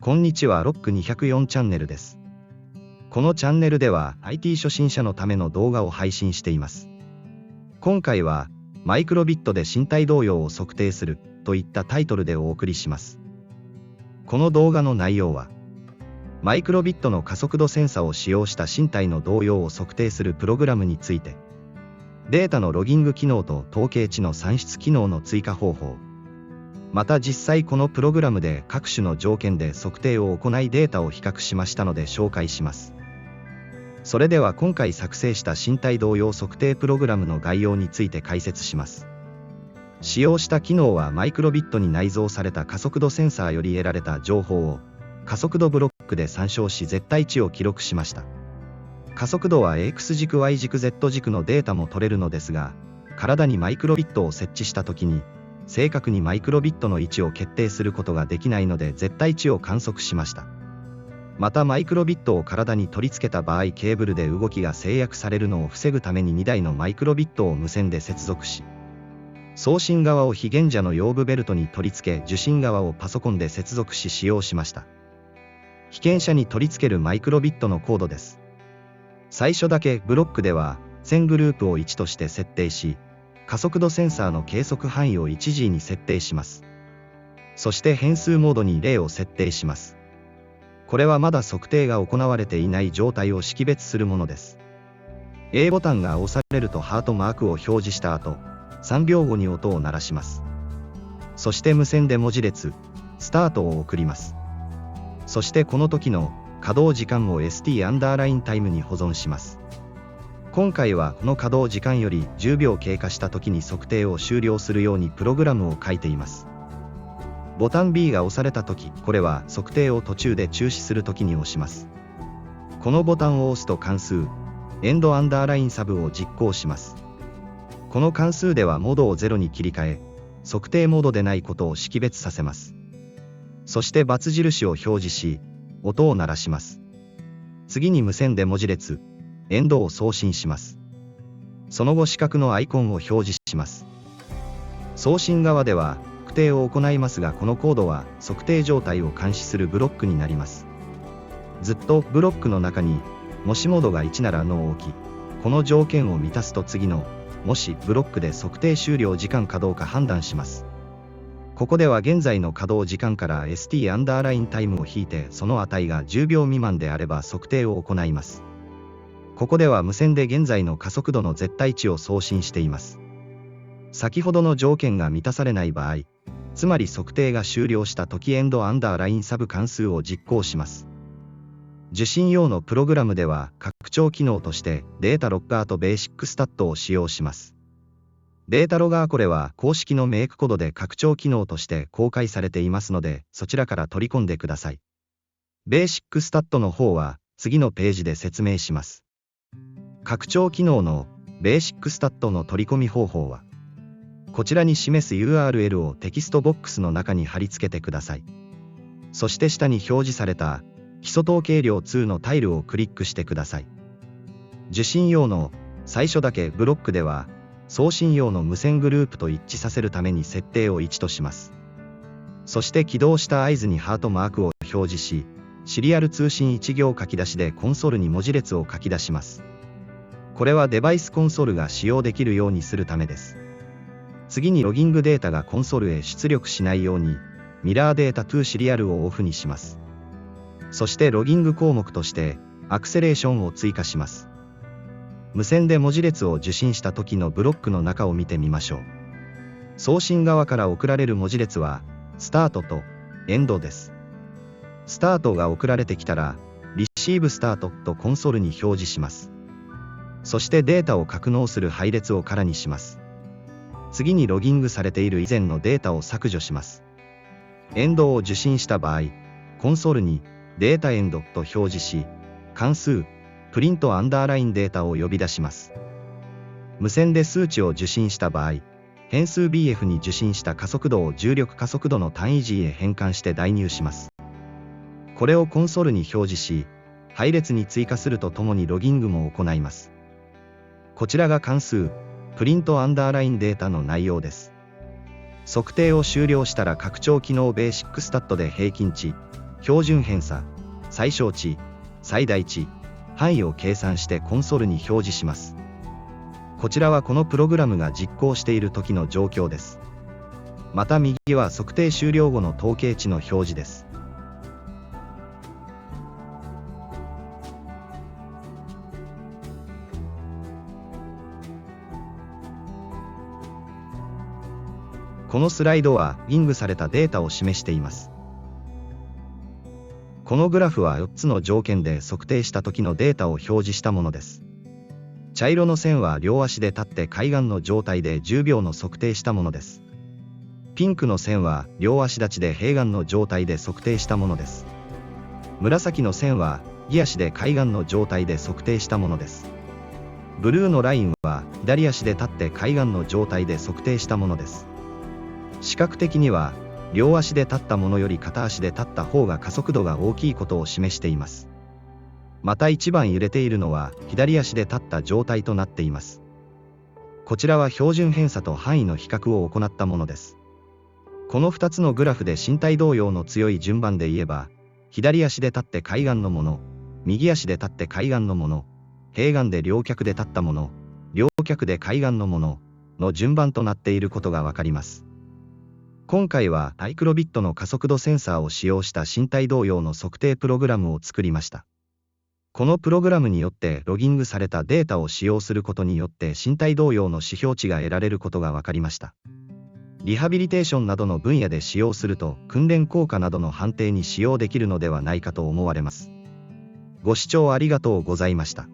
こんにちは、ロック204チャンネルです。このチャンネルでは IT 初心者のための動画を配信しています。今回はマイクロビットで身体動揺を測定するといったタイトルでお送りします。この動画の内容はマイクロビットの加速度センサを使用した身体の動揺を測定するプログラムについて、データのロギング機能と統計値の算出機能の追加方法、また実際このプログラムで各種の条件で測定を行いデータを比較しましたので紹介します。それでは今回作成した身体動揺測定プログラムの概要について解説します。使用した機能はマイクロビットに内蔵された加速度センサーより得られた情報を加速度ブロックで参照し絶対値を記録しました。加速度は X 軸 Y 軸 Z 軸のデータも取れるのですが、体にマイクロビットを設置したときに正確にマイクロビットの位置を決定することができないので絶対値を観測しました。またマイクロビットを体に取り付けた場合ケーブルで動きが制約されるのを防ぐために2台のマイクロビットを無線で接続し、送信側を非現者の腰部ベルトに取り付け受信側をパソコンで接続し使用しました。被験者に取り付けるマイクロビットのコードです。最初だけブロックでは全グループを1として設定し、加速度センサーの計測範囲を 1G に設定します。そして変数モードに0を設定します。これはまだ測定が行われていない状態を識別するものです。A ボタンが押されるとハートマークを表示した後、3秒後に音を鳴らします。そして無線で文字列、スタートを送ります。そしてこの時の稼働時間を ST アンダーラインタイムに保存します。今回はこの稼働時間より10秒経過した時に測定を終了するようにプログラムを書いています。ボタン B が押された時、これは測定を途中で中止する時に押します。このボタンを押すと関数、エンドアンダーラインサブを実行します。この関数ではモードを0に切り替え、測定モードでないことを識別させます。そして×印を表示し、音を鳴らします。次に無線で文字列、エンドを送信します。その後四角のアイコンを表示します。送信側では測定を行いますが、このコードは測定状態を監視するブロックになります。ずっとブロックの中にもしモードが1ならのを置き、この条件を満たすと次のもしブロックで測定終了時間かどうか判断します。ここでは現在の稼働時間から ST アンダーラインタイムを引いて、その値が10秒未満であれば測定を行います。ここでは無線で現在の加速度の絶対値を送信しています。先ほどの条件が満たされない場合、つまり測定が終了した時エンドアンダーラインサブ関数を実行します。受信用のプログラムでは拡張機能としてデータロッガーとベーシックスタットを使用します。データロガー、これは公式のメイクコードで拡張機能として公開されていますので、そちらから取り込んでください。ベーシックスタットの方は次のページで説明します。拡張機能のベーシックスタットの取り込み方法は、こちらに示す URL をテキストボックスの中に貼り付けてください。そして下に表示された基礎統計量2のタイルをクリックしてください。受信用の最初だけブロックでは、送信用の無線グループと一致させるために設定を1とします。そして起動した合図にハートマークを表示し、シリアル通信1行書き出しでコンソールに文字列を書き出します。これはデバイスコンソールが使用できるようにするためです。次にロギングデータがコンソールへ出力しないように、ミラーデータ2シリアルをオフにします。そしてロギング項目として、アクセレーションを追加します。無線で文字列を受信した時のブロックの中を見てみましょう。送信側から送られる文字列は、スタートとエンドです。スタートが送られてきたら、リシーブスタートとコンソールに表示します。そしてデータを格納する配列を空にします。次にロギングされている以前のデータを削除します。エンドを受信した場合、コンソールにデータエンドと表示し、関数、プリントアンダーラインデータを呼び出します。無線で数値を受信した場合、変数 BF に受信した加速度を重力加速度の単位 G へ変換して代入します。これをコンソールに表示し、配列に追加するとともにロギングも行います。こちらが関数、プリントアンダーラインデータの内容です。測定を終了したら拡張機能ベーシックスタットで平均値、標準偏差、最小値、最大値、範囲を計算してコンソールに表示します。こちらはこのプログラムが実行している時の状況です。また右は測定終了後の統計値の表示です。このスライドはリングされたデータを示しています。このグラフは4つの条件で測定した時のデータを表示したものです。茶色の線は両足で立って海岸の状態で10秒の測定したものです。ピンクの線は両足立ちで平岸の状態で測定したものです。紫の線は右足で海岸の状態で測定したものです。ブルーのラインは左足で立って海岸の状態で測定したものです。視覚的には両足で立ったものより片足で立った方が加速度が大きいことを示しています。また一番揺れているのは左足で立った状態となっています。こちらは標準偏差と範囲の比較を行ったものです。この2つのグラフで身体動揺の強い順番で言えば、左足で立って海岸のもの、右足で立って海岸のもの、平岸で両脚で立ったもの、両脚で海岸のものの順番となっていることがわかります。今回はマイクロビットの加速度センサーを使用した身体動揺の測定プログラムを作りました。このプログラムによってロギングされたデータを使用することによって身体動揺の指標値が得られることが分かりました。リハビリテーションなどの分野で使用すると訓練効果などの判定に使用できるのではないかと思われます。ご視聴ありがとうございました。